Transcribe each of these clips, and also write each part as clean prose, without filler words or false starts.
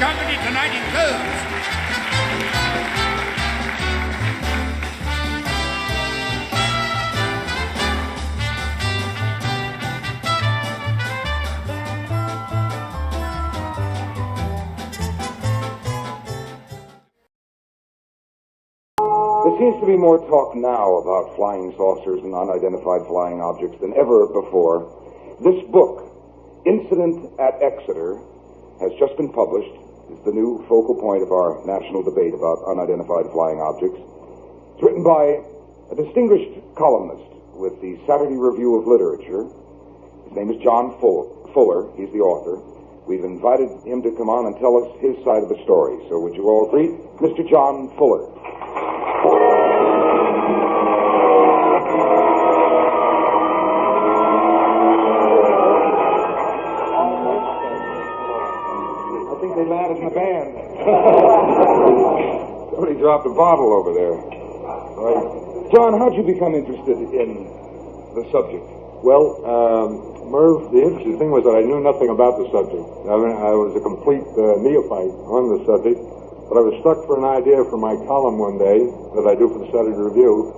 company tonight includes... There seems to be more talk now about flying saucers and unidentified flying objects than ever before. This book, Incident at Exeter, has just been published. It's the new focal point of our national debate about unidentified flying objects. It's written by a distinguished columnist with the Saturday Review of Literature. His name is John Fuller. He's the author. We've invited him to come on and tell us his side of the story. So would you all greet Mr. John Fuller? I think they landed in the band. Somebody dropped a bottle over there. Right. John, how'd you become interested in the subject? Well, Merv, the interesting thing was that I knew nothing about the subject. I mean, I was a complete neophyte on the subject, but I was struck for an idea for my column one day that I do for the Saturday Review,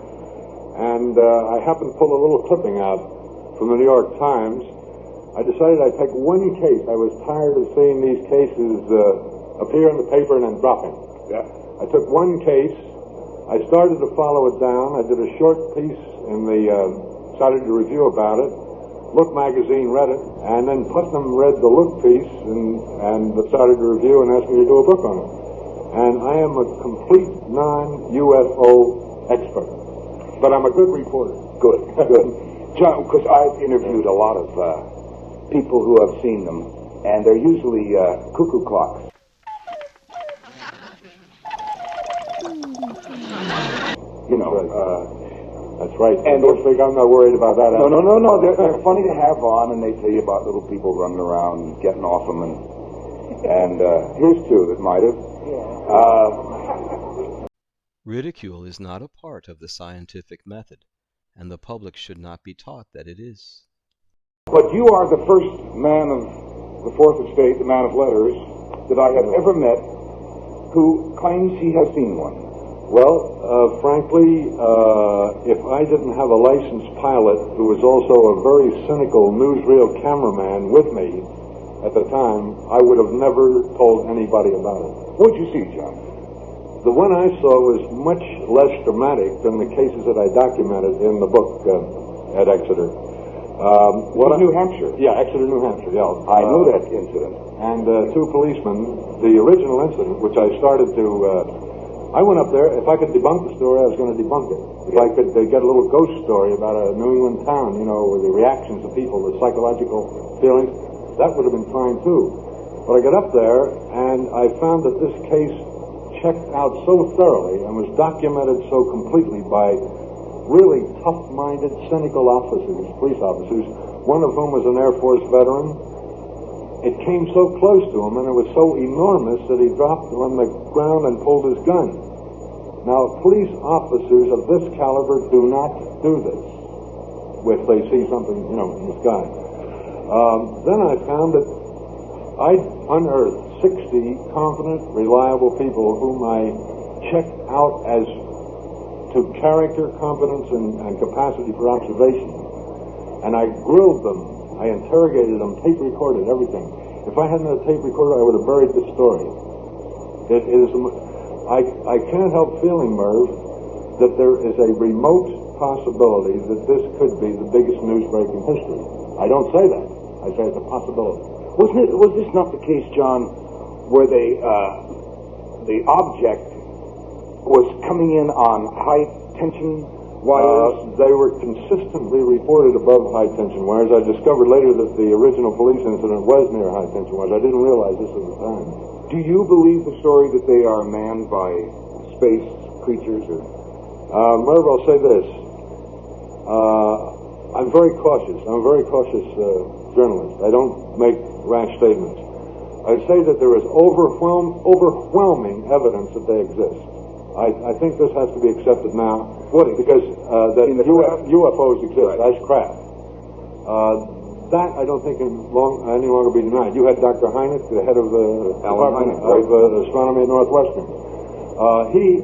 and I happened to pull a little clipping out from the New York Times. I decided I'd take one case. I was tired of seeing these cases appear in the paper and then dropping. Yeah. I took one case. I started to follow it down. I did a short piece in the Saturday Review about it. Look magazine read it, and then Putnam read the Look piece and the Saturday Review and asked me to do a book on it. And I am a complete non-UFO expert, but I'm a good reporter. Good, good. John, because I've interviewed a lot of people who have seen them, and they're usually cuckoo clocks. You know, that's right. And don't think I'm not worried about that. No. They're funny to have on, and they tell you about little people running around and getting off them, and here's two that might have. Ridicule is not a part of the scientific method, and the public should not be taught that it is. But you are the first man of the Fourth Estate, the man of letters, that I have ever met who claims he has seen one. Well, frankly, if I didn't have a licensed pilot who was also a very cynical newsreel cameraman with me at the time, I would have never told anybody about it. What'd you see, John? The one I saw was much less dramatic than the cases that I documented in the book at Exeter. New Hampshire? Yeah, Exeter, New Hampshire, yeah. I knew that incident. And two policemen, the original incident, which I started to... I went up there. If I could debunk the story, I was going to debunk it. If I could get a little ghost story about a New England town, you know, with the reactions of people, the psychological feelings, that would have been fine, too. But I got up there, and I found that this case checked out so thoroughly and was documented so completely by really tough-minded, cynical officers, police officers, one of whom was an Air Force veteran. It came so close to him, and it was so enormous that he dropped on the ground and pulled his gun. Now, police officers of this caliber do not do this if they see something, you know, in the sky. Then I found that I'd unearthed 60 confident, reliable people whom I checked out as to character, competence, and capacity for observation. And I grilled them. I interrogated them, tape recorded everything. If I hadn't had a tape recorder, I would have buried the story. It is... I can't help feeling, Merv, that there is a remote possibility that this could be the biggest news break in history. I don't say that. I say it's a possibility. Was this not the case, John, where the object was coming in on high tension wires? They were consistently reported above high tension wires. I discovered later that the original police incident was near high tension wires. I didn't realize this at the time. Do you believe the story that they are manned by space creatures? Merv, I'll say this. I'm very cautious. I'm a very cautious journalist. I don't make rash statements. I say that there is overwhelming evidence that they exist. I think this has to be accepted now. Because that UFOs exist as craft. that I don't think can any longer be denied. You had Dr. Hynek, the head of the Department Hynek, of Astronomy at Northwestern. He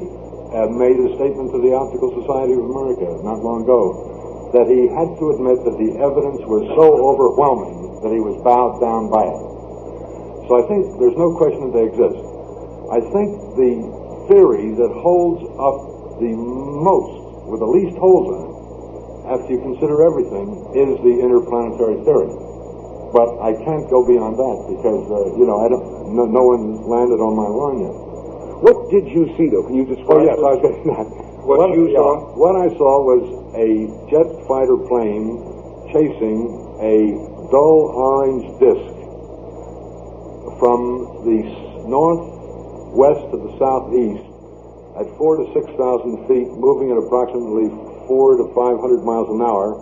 made a statement to the Optical Society of America not long ago that he had to admit that the evidence was so overwhelming that he was bowed down by it. So I think there's no question that they exist. I think the theory that holds up the most, with the least holes in it, after you consider everything, is the interplanetary theory. But I can't go beyond that because, no one landed on my lawn yet. What did you see, though? Can you describe? Oh, yes, I was getting that. What you saw? What I saw was a jet fighter plane chasing a dull orange disk from the northwest to the southeast at 4,000 to 6,000 feet, moving at approximately 400 to 500 miles an hour,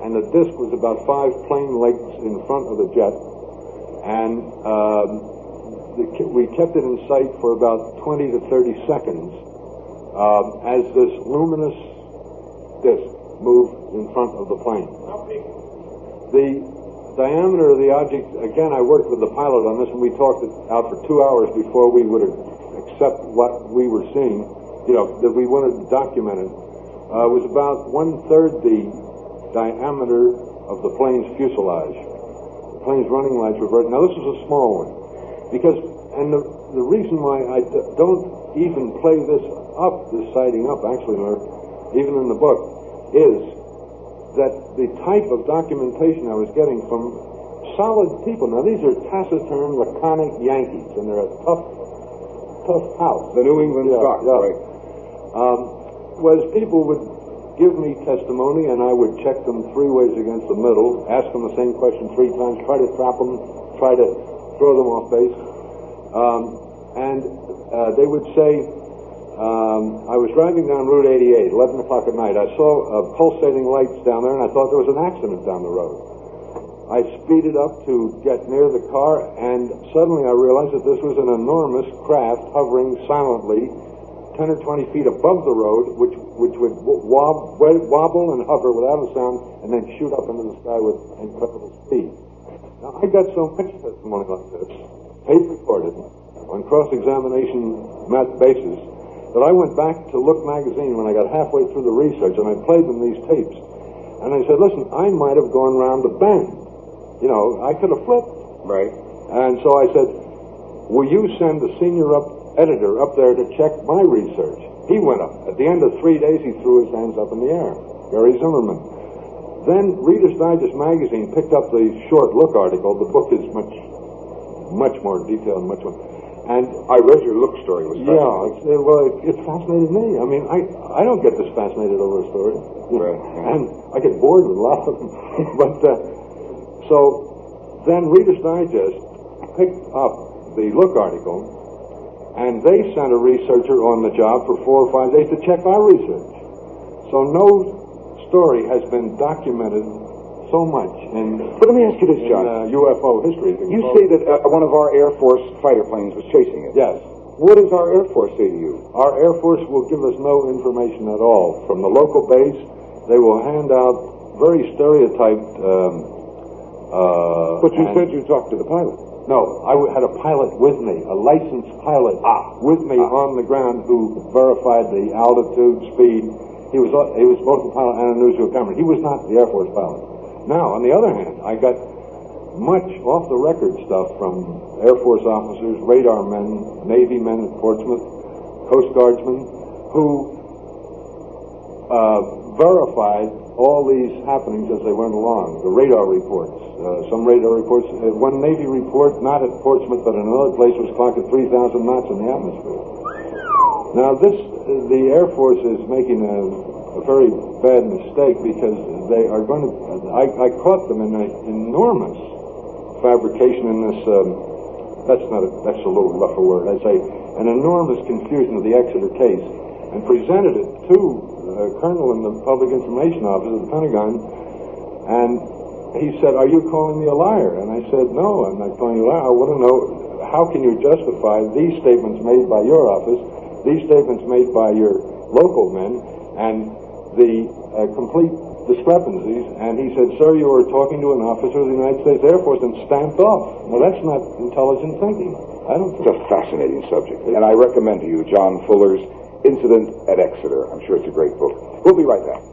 and the disk was about 5 plane lengths in front of the jet, and we kept it in sight for about 20 to 30 seconds as this luminous disk moved in front of the plane. The diameter of the object, again, I worked with the pilot on this, and we talked it out for 2 hours before we would accept what we were seeing, that we wanted to document it. Was about 1/3 the diameter of the plane's fuselage. The plane's running lights were very... Now, this is a small one. Because, and the reason why I don't even play this sighting up, actually, even in the book, is that the type of documentation I was getting from solid people. Now, these are taciturn, laconic Yankees, and they're a tough house. The New England stock, right? Was people would give me testimony, and I would check them 3 ways against the middle, ask them the same question 3 times, try to trap them, try to throw them off base. And they would say, I was driving down Route 88, 11 o'clock at night. I saw pulsating lights down there, and I thought there was an accident down the road. I speeded up to get near the car, and suddenly I realized that this was an enormous craft hovering silently 10 or 20 feet above the road, which would wobble and hover without a sound, and then shoot up into the sky with incredible speed. Now, I got so much testimony like this, tape recorded, on cross-examination basis, that I went back to Look magazine when I got halfway through the research, and I played them these tapes. And I said, listen, I might have gone round the bend. I could have flipped. Right. And so I said, will you send the senior editor up there to check my research? He went up. At the end of 3 days, he threw his hands up in the air. Gary Zimmerman. Then Reader's Digest magazine picked up the short Look article. The book is much more detailed, much more. And I read your Look story. It was fascinating. It fascinated me. I mean, I don't get this fascinated over a story. Right. And I get bored with a lot of them. But, so then Reader's Digest picked up the Look article, and they sent a researcher on the job for 4 or 5 days to check our research. So no story has been documented so much in... But let me ask you this, John. UFO history. You say that one of our Air Force fighter planes was chasing it. Yes. What does our Air Force say to you? Our Air Force will give us no information at all. From the local base, they will hand out very stereotyped... but you said you talked to the pilot. No, I had a pilot with me, a licensed pilot with me on the ground who verified the altitude, speed. He was both a pilot and a news camera. He was not the Air Force pilot. Now, on the other hand, I got much off-the-record stuff from Air Force officers, radar men, Navy men at Portsmouth, Coast Guardsmen, who verified all these happenings as they went along. The radar reports, some radar reports. One Navy report, not at Portsmouth, but in another place, was clocked at 3,000 knots in the atmosphere. Now, the Air Force is making a very bad mistake because they are going to... I caught them in an enormous fabrication in this... that's a little rough a word. I'd say an enormous confusion of the Exeter case, and presented it to a colonel in the Public Information Office of the Pentagon, and he said, "Are you calling me a liar?" And I said, "No, I'm not calling you a liar. I want to know, how can you justify these statements made by your office, these statements made by your local men, and the complete discrepancies, and he said, "Sir, you were talking to an officer of the United States Air Force," and stamped off. Well, that's not intelligent thinking. I don't think. It's a fascinating subject, and I recommend to you John Fuller's Incident at Exeter. I'm sure it's a great book. We'll be right back.